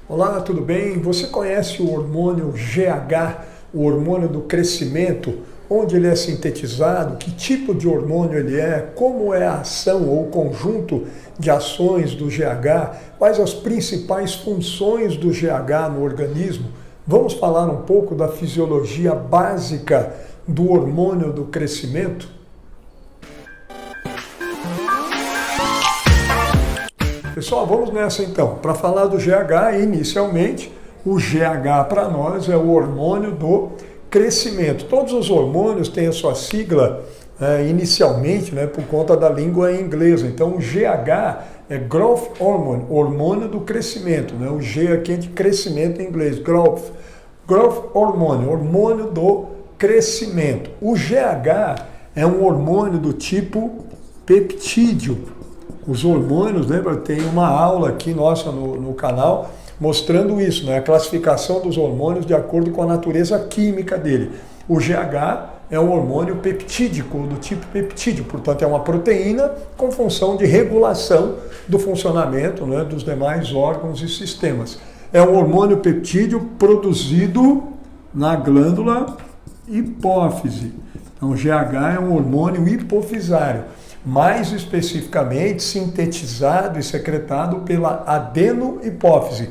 Olá, tudo bem? Você conhece o hormônio GH, o hormônio do crescimento? Onde ele é sintetizado? Que tipo de hormônio ele é? Como é a ação ou conjunto de ações do GH? Quais as principais funções do GH no organismo? Vamos falar um pouco da fisiologia básica do hormônio do crescimento? Pessoal, vamos nessa então. Para falar do GH, inicialmente, o GH para nós é o hormônio do crescimento. Todos os hormônios têm a sua sigla inicialmente, por conta da língua inglesa. Então, o GH é Growth Hormone, hormônio do crescimento. O G aqui é de crescimento em inglês, Growth Hormone, hormônio do crescimento. O GH é um hormônio do tipo peptídeo. Os hormônios, lembra? Tem uma aula aqui nossa no canal mostrando isso, a classificação dos hormônios de acordo com a natureza química dele. O GH é um hormônio peptídico, do tipo peptídeo, portanto é uma proteína com função de regulação do funcionamento dos demais órgãos e sistemas. É um hormônio peptídeo produzido na glândula hipófise. Então o GH é um hormônio hipofisário, mais especificamente sintetizado e secretado pela adenohipófise,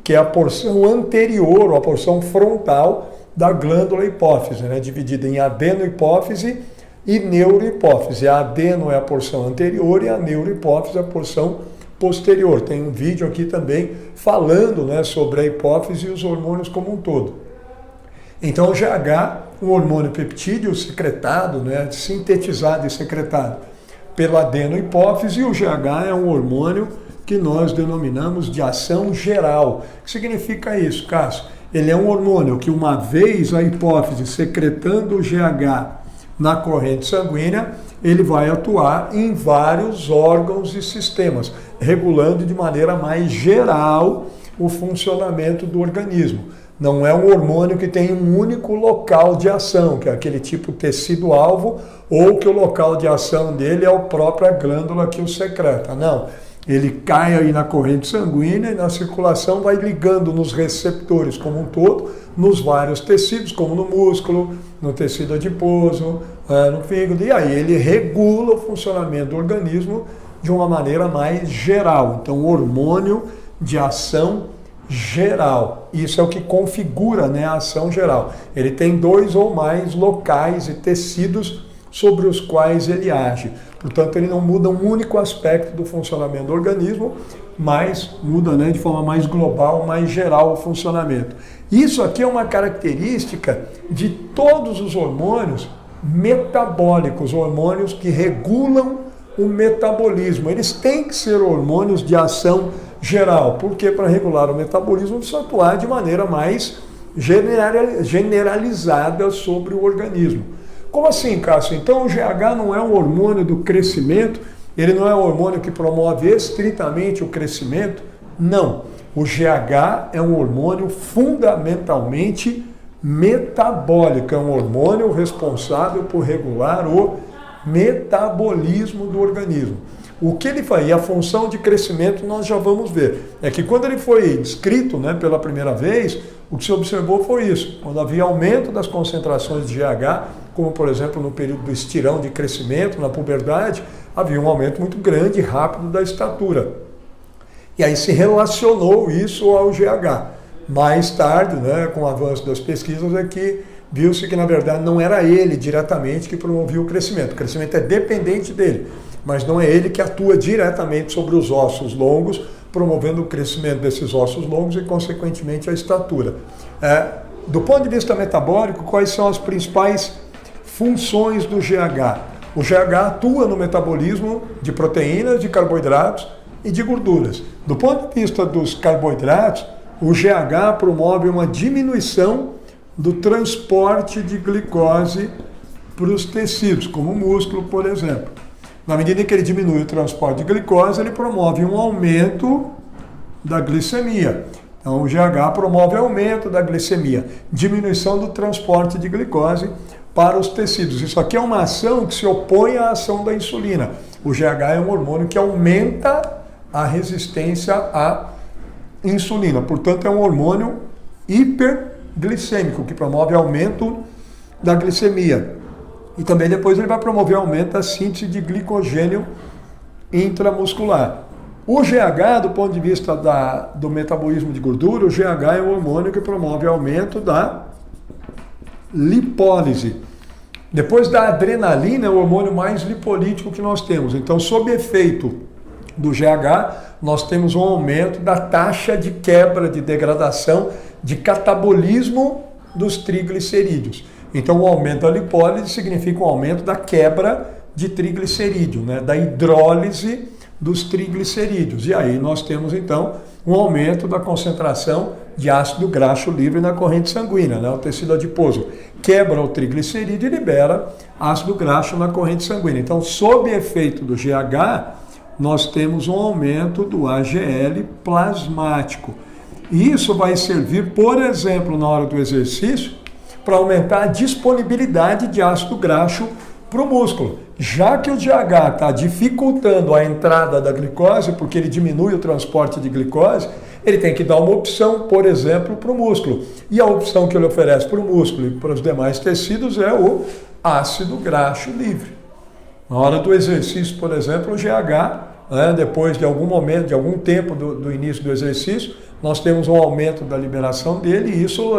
que é a porção anterior, ou a porção frontal da glândula hipófise, dividida em adenohipófise e neurohipófise. A adeno é a porção anterior e a neurohipófise é a porção posterior. Tem um vídeo aqui também falando sobre a hipófise e os hormônios como um todo. Então o GH, um hormônio peptídeo secretado, sintetizado e secretado pela adenohipófise, e o GH é um hormônio que nós denominamos de ação geral. O que significa isso, Cássio? Ele é um hormônio que, uma vez a hipófise secretando o GH na corrente sanguínea, ele vai atuar em vários órgãos e sistemas, regulando de maneira mais geral o funcionamento do organismo. Não é um hormônio que tem um único local de ação, que é aquele tipo tecido-alvo, ou que o local de ação dele é a própria glândula que o secreta. Não, ele cai aí na corrente sanguínea e na circulação vai ligando nos receptores como um todo, nos vários tecidos, como no músculo, no tecido adiposo, no fígado, e aí ele regula o funcionamento do organismo de uma maneira mais geral. Então, hormônio de ação geral. Isso é o que configura a ação geral. Ele tem 2 ou mais locais e tecidos sobre os quais ele age. Portanto, ele não muda um único aspecto do funcionamento do organismo, mas muda de forma mais global, mais geral o funcionamento. Isso aqui é uma característica de todos os hormônios metabólicos, hormônios que regulam o metabolismo. Eles têm que ser hormônios de ação geral, porque para regular o metabolismo precisa atuar de maneira mais generalizada sobre o organismo. Como assim, Cássio? Então o GH não é um hormônio do crescimento? Ele não é um hormônio que promove estritamente o crescimento? Não. O GH é um hormônio fundamentalmente metabólico, é um hormônio responsável por regular o metabolismo do organismo. O que ele faz, e a função de crescimento nós já vamos ver, é que quando ele foi descrito pela primeira vez, o que se observou foi isso, quando havia aumento das concentrações de GH, como por exemplo no período do estirão de crescimento, na puberdade, havia um aumento muito grande e rápido da estatura. E aí se relacionou isso ao GH. Mais tarde, com o avanço das pesquisas, é que viu-se que na verdade não era ele diretamente que promovia o crescimento é dependente dele, mas não é ele que atua diretamente sobre os ossos longos, promovendo o crescimento desses ossos longos e, consequentemente, a estatura. Do ponto de vista metabólico, quais são as principais funções do GH? O GH atua no metabolismo de proteínas, de carboidratos e de gorduras. Do ponto de vista dos carboidratos, o GH promove uma diminuição do transporte de glicose para os tecidos, como o músculo, por exemplo. Na medida em que ele diminui o transporte de glicose, ele promove um aumento da glicemia. Então, o GH promove aumento da glicemia, diminuição do transporte de glicose para os tecidos. Isso aqui é uma ação que se opõe à ação da insulina. O GH é um hormônio que aumenta a resistência à insulina. Portanto, é um hormônio hiperglicêmico, que promove aumento da glicemia. E também depois ele vai promover aumento da síntese de glicogênio intramuscular. O GH, do ponto de vista do metabolismo de gordura, o GH é o hormônio que promove aumento da lipólise. Depois da adrenalina, é o hormônio mais lipolítico que nós temos. Então, sob efeito do GH, nós temos um aumento da taxa de quebra, de degradação, de catabolismo dos triglicerídeos. Então, o aumento da lipólise significa um aumento da quebra de triglicerídeo, né, da hidrólise dos triglicerídeos. E aí nós temos, então, um aumento da concentração de ácido graxo livre na corrente sanguínea, né, o tecido adiposo quebra o triglicerídeo e libera ácido graxo na corrente sanguínea. Então, sob efeito do GH, nós temos um aumento do AGL plasmático. E isso vai servir, por exemplo, na hora do exercício, para aumentar a disponibilidade de ácido graxo para o músculo. Já que o GH está dificultando a entrada da glicose, porque ele diminui o transporte de glicose, ele tem que dar uma opção, por exemplo, para o músculo. E a opção que ele oferece para o músculo e para os demais tecidos é o ácido graxo livre. Na hora do exercício, por exemplo, o GH, né, depois de algum momento, de algum tempo do início do exercício, nós temos um aumento da liberação dele e isso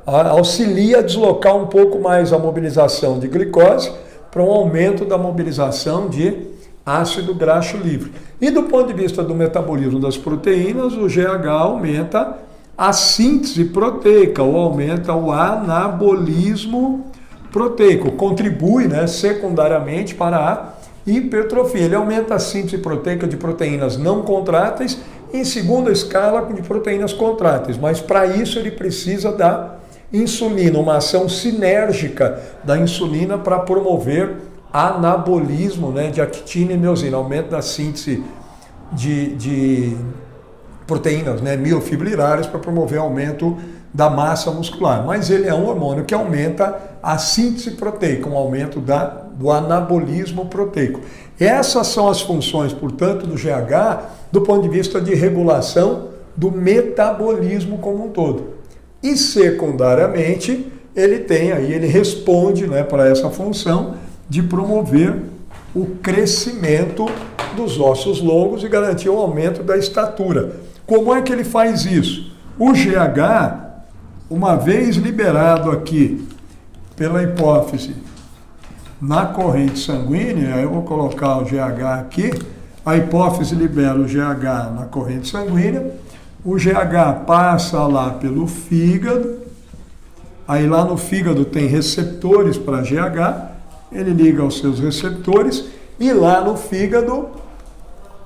auxilia a deslocar um pouco mais a mobilização de glicose para um aumento da mobilização de ácido graxo livre. E do ponto de vista do metabolismo das proteínas, o GH aumenta a síntese proteica, ou aumenta o anabolismo proteico, contribui, né, secundariamente para a hipertrofia. Ele aumenta a síntese proteica de proteínas não contráteis em segunda escala de proteínas contráteis, mas para isso ele precisa da insulina, uma ação sinérgica da insulina para promover anabolismo, né, de actina e miosina, aumento da síntese de proteínas, né, miofibrilárias para promover aumento da massa muscular. Mas ele é um hormônio que aumenta a síntese proteica, um aumento do anabolismo proteico. Essas são as funções, portanto, do GH do ponto de vista de regulação do metabolismo como um todo. E secundariamente, ele responde, né, para essa função de promover o crescimento dos ossos longos e garantir o aumento da estatura. Como é que ele faz isso? O GH, uma vez liberado aqui pela hipófise na corrente sanguínea, eu vou colocar o GH aqui, a hipófise libera o GH na corrente sanguínea, o GH passa lá pelo fígado, aí lá no fígado tem receptores para GH, ele liga aos seus receptores e lá no fígado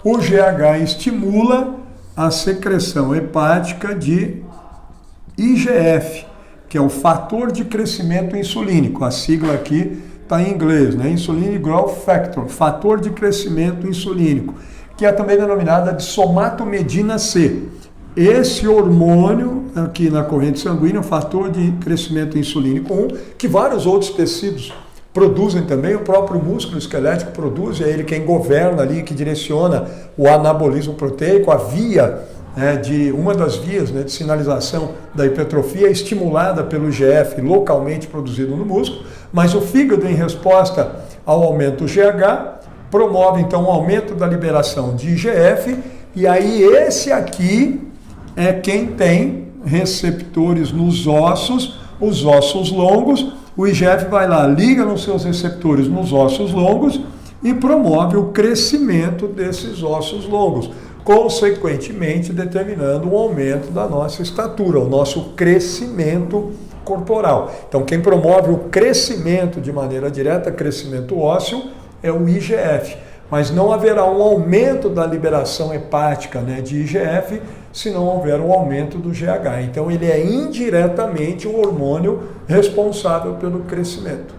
o GH estimula a secreção hepática de IGF, que é o fator de crescimento insulínico. A sigla aqui está em inglês, né? Insulin Growth Factor, fator de crescimento insulínico, que é também denominada de somatomedina C. Esse hormônio aqui na corrente sanguínea, o fator de crescimento insulínico 1, que vários outros tecidos produzem também, o próprio músculo esquelético produz, é ele quem governa ali, que direciona o anabolismo proteico, a via, uma das vias, né, de sinalização da hipertrofia é estimulada pelo IGF localmente produzido no músculo, mas o fígado, em resposta ao aumento do GH, promove então o aumento da liberação de IGF, e aí esse aqui é quem tem receptores nos ossos, os ossos longos. O IGF vai lá, liga nos seus receptores nos ossos longos e promove o crescimento desses ossos longos, consequentemente determinando um aumento da nossa estatura, o nosso crescimento corporal. Então, quem promove o crescimento de maneira direta, crescimento ósseo, é o IGF. Mas não haverá um aumento da liberação hepática, né, de IGF, se não houver um aumento do GH. Então, ele é indiretamente o hormônio responsável pelo crescimento.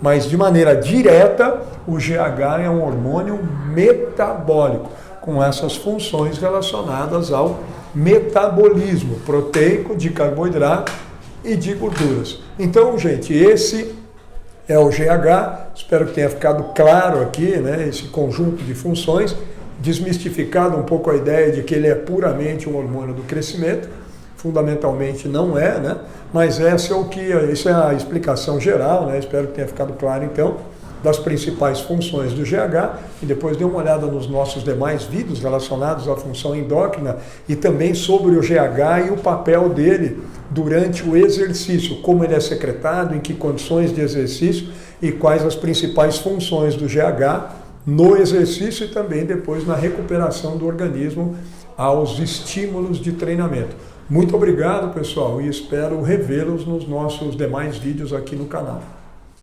Mas, de maneira direta, o GH é um hormônio metabólico, com essas funções relacionadas ao metabolismo proteico, de carboidrato e de gorduras. Então, gente, esse é o GH. Espero que tenha ficado claro aqui, né, esse conjunto de funções. desmistificado um pouco a ideia de que ele é puramente um hormônio do crescimento. Fundamentalmente não é, né? Mas essa é a explicação geral, né? Espero que tenha ficado claro então, das principais funções do GH, e depois dê uma olhada nos nossos demais vídeos relacionados à função endócrina e também sobre o GH e o papel dele durante o exercício, como ele é secretado, em que condições de exercício e quais as principais funções do GH no exercício e também depois na recuperação do organismo aos estímulos de treinamento. Muito obrigado, pessoal, e espero revê-los nos nossos demais vídeos aqui no canal.